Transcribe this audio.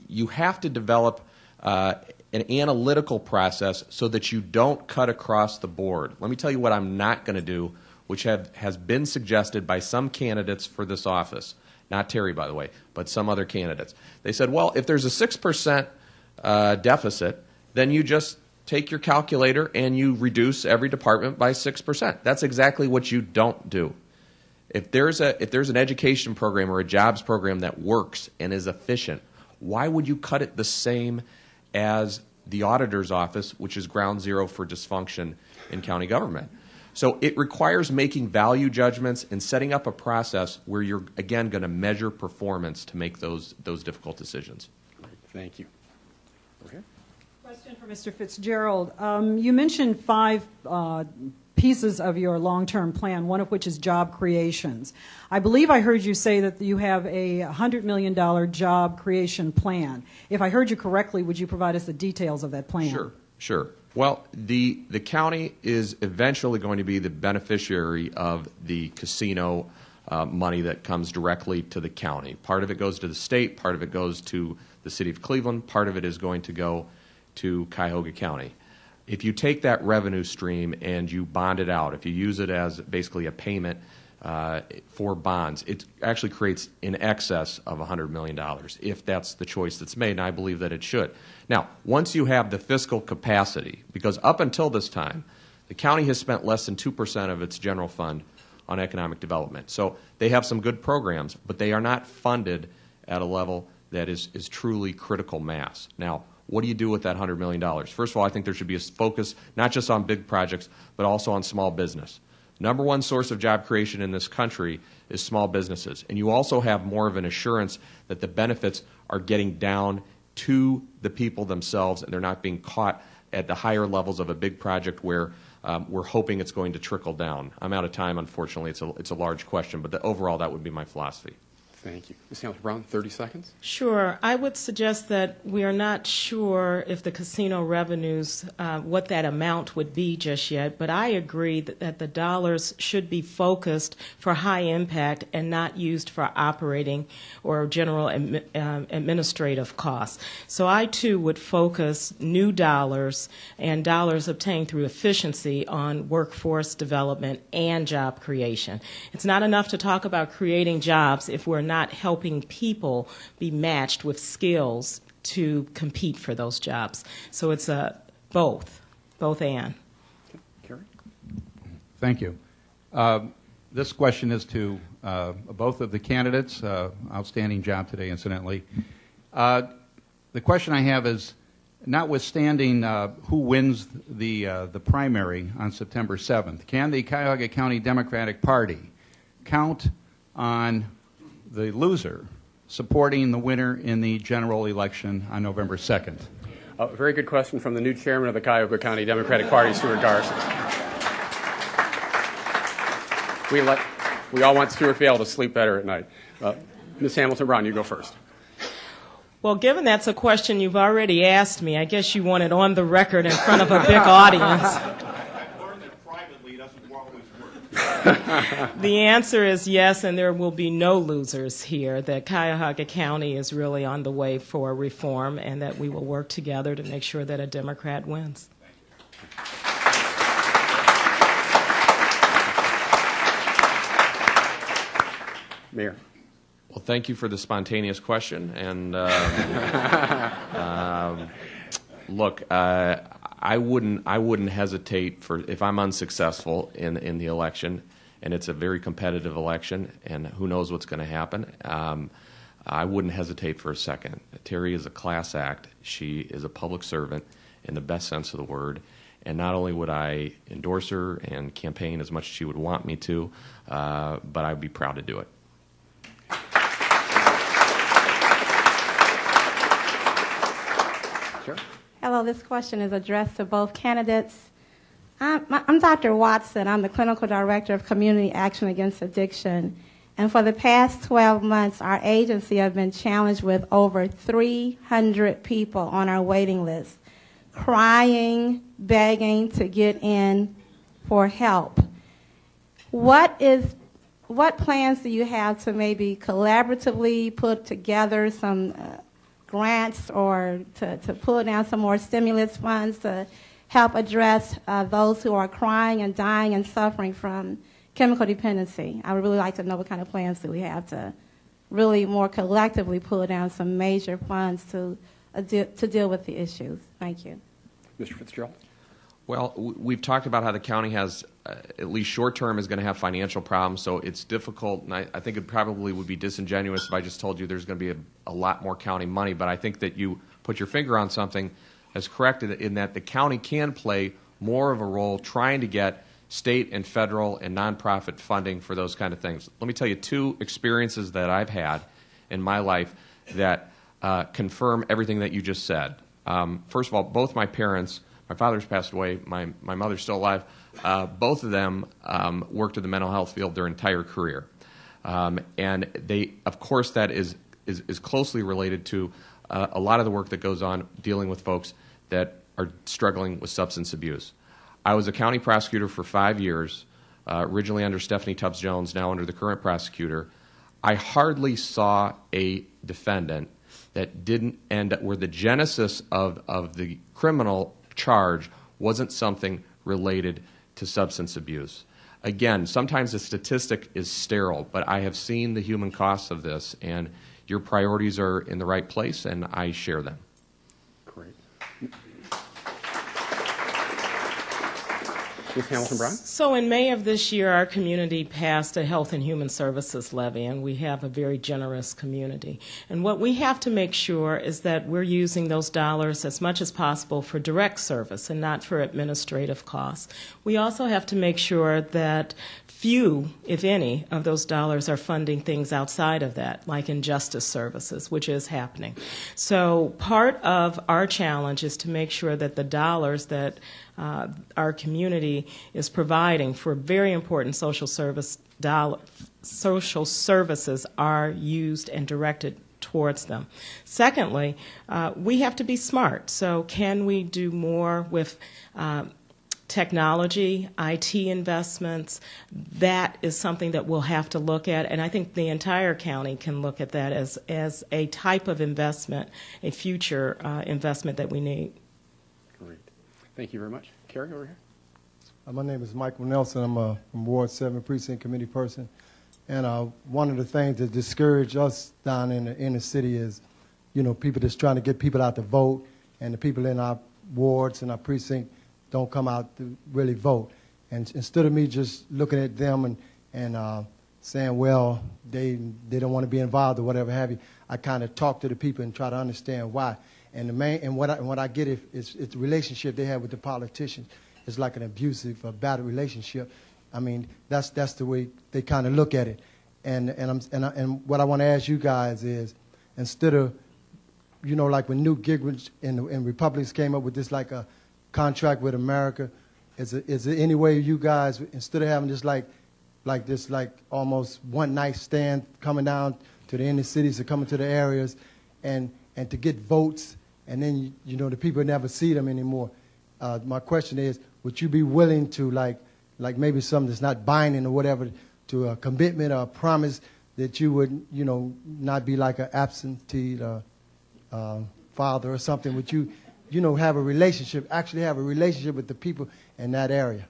You have to develop an analytical process so that you don't cut across the board. Let me tell you what I'm not going to do, which has been suggested by some candidates for this office. Not Terry, by the way, but some other candidates. They said, well, if there's a 6% deficit, then you just take your calculator and you reduce every department by 6%. That's exactly what you don't do. If there's an education program or a jobs program that works and is efficient, why would you cut it the same as the auditor's office, which is ground zero for dysfunction in county government? So it requires making value judgments and setting up a process where you're, again, going to measure performance to make those difficult decisions. Thank you. Okay. Question for Mr. Fitzgerald. You mentioned 5 pieces of your long-term plan, one of which is job creations. I believe I heard you say that you have a $100 million job creation plan. If I heard you correctly, would you provide us the details of that plan? Sure. Well, the county is eventually going to be the beneficiary of the casino money that comes directly to the county. Part of it goes to the state, part of it goes to the city of Cleveland, part of it is going to go to Cuyahoga County. If you take that revenue stream and you bond it out, if you use it as basically a payment for bonds, it actually creates in excess of $100 million, if that's the choice that's made, and I believe that it should. Now, once you have the fiscal capacity, because up until this time, the county has spent less than 2% of its general fund on economic development. So they have some good programs, but they are not funded at a level that is truly critical mass. Now, what do you do with that $100 million? First of all, I think there should be a focus not just on big projects, but also on small business. Number one source of job creation in this country is small businesses. And you also have more of an assurance that the benefits are getting down to the people themselves and they're not being caught at the higher levels of a big project where we're hoping it's going to trickle down. I'm out of time, unfortunately. It's a large question, but overall that would be my philosophy. Thank you. Ms. Hamilton-Brown, 30 seconds. Sure. I would suggest that we are not sure if the casino revenues, what that amount would be just yet, but I agree that the dollars should be focused for high impact and not used for operating or general administrative costs. So I, too, would focus new dollars and dollars obtained through efficiency on workforce development and job creation. It's not enough to talk about creating jobs if we're not helping people be matched with skills to compete for those jobs. So it's both and. Okay. Kerry? Thank you. This question is to both of the candidates. Outstanding job today, incidentally. The question I have is, notwithstanding who wins the primary on September 7th, can the Cuyahoga County Democratic Party count on the loser supporting the winner in the general election on November 2nd? Very good question from the new chairman of the Cuyahoga County Democratic Party, Stuart Garson. We all want Stuart to be able to sleep better at night. Ms. Hamilton-Brown, you go first. Well, given that's a question you've already asked me, I guess you want it on the record in front of a big audience. The answer is yes, and there will be no losers here, that Cuyahoga County is really on the way for reform and that we will work together to make sure that a Democrat wins. Mayor. Well, thank you for the spontaneous question. And look, I wouldn't hesitate for, if I'm unsuccessful in the election, and it's a very competitive election, and who knows what's going to happen, I wouldn't hesitate for a second. Terry is a class act. She is a public servant in the best sense of the word. And not only would I endorse her and campaign as much as she would want me to, but I'd be proud to do it. Sure. Hello, this question is addressed to both candidates. I'm Dr. Watson. I'm the Clinical Director of Community Action Against Addiction. And for the past 12 months, our agency has been challenged with over 300 people on our waiting list, crying, begging to get in for help. What plans do you have to maybe collaboratively put together some grants or to pull down some more stimulus funds to help address those who are crying and dying and suffering from chemical dependency. I would really like to know what kind of plans do we have to really more collectively pull down some major funds to deal with the issues. Thank you. Mr. Fitzgerald? Well, we've talked about how the county has, at least short term, is going to have financial problems, so it's difficult, and I think it probably would be disingenuous if I just told you there's going to be a lot more county money, but I think that you put your finger on something as correct in that the county can play more of a role trying to get state and federal and nonprofit funding for those kind of things. Let me tell you two experiences that I've had in my life that confirm everything that you just said. First of all, both my parents, my father's passed away, my mother's still alive, both of them worked in the mental health field their entire career. And they, of course, that is closely related to a lot of the work that goes on dealing with folks that are struggling with substance abuse. I was a county prosecutor for 5 years, originally under Stephanie Tubbs-Jones, now under the current prosecutor. I hardly saw a defendant that didn't end up where the genesis of the criminal charge wasn't something related to substance abuse. Again, sometimes the statistic is sterile, but I have seen the human costs of this, and your priorities are in the right place, and I share them. Great. Ms. Hamilton-Brown? So in May of this year, our community passed a Health and Human Services levy, and we have a very generous community. And what we have to make sure is that we're using those dollars as much as possible for direct service and not for administrative costs. We also have to make sure that few, if any, of those dollars are funding things outside of that, like injustice services, which is happening. So part of our challenge is to make sure that the dollars that our community is providing for very important social services are used and directed towards them. Secondly, we have to be smart. So can we do more with technology, IT investments? That is something that we'll have to look at, and I think the entire county can look at that as a type of investment, a future investment that we need. Great. Thank you very much. Kerry, over here. My name is Michael Nelson. I'm a Ward 7 Precinct Committee person. And one of the things that discourage us down in the inner city is, you know, people that's trying to get people out to vote, and the people in our wards and our precinct don't come out to really vote. And instead of me just looking at them and saying, well, they don't want to be involved or whatever have you, I kind of talk to the people and try to understand why. And what I get is it's the relationship they have with the politicians. It's like an abusive, battered relationship. I mean, that's the way they kind of look at it. And what I want to ask you guys is, instead of, you know, like when Newt Gingrich and Republicans came up with this like a contract with America, is there any way you guys, instead of having this like almost one night stand coming down to the inner cities or coming to the areas and to get votes, and then you know the people never see them anymore? My question is, would you be willing to like maybe something that's not binding or whatever, to a commitment or a promise that you would, you know, not be like an absentee father or something? Would you, you know, actually have a relationship with the people in that area?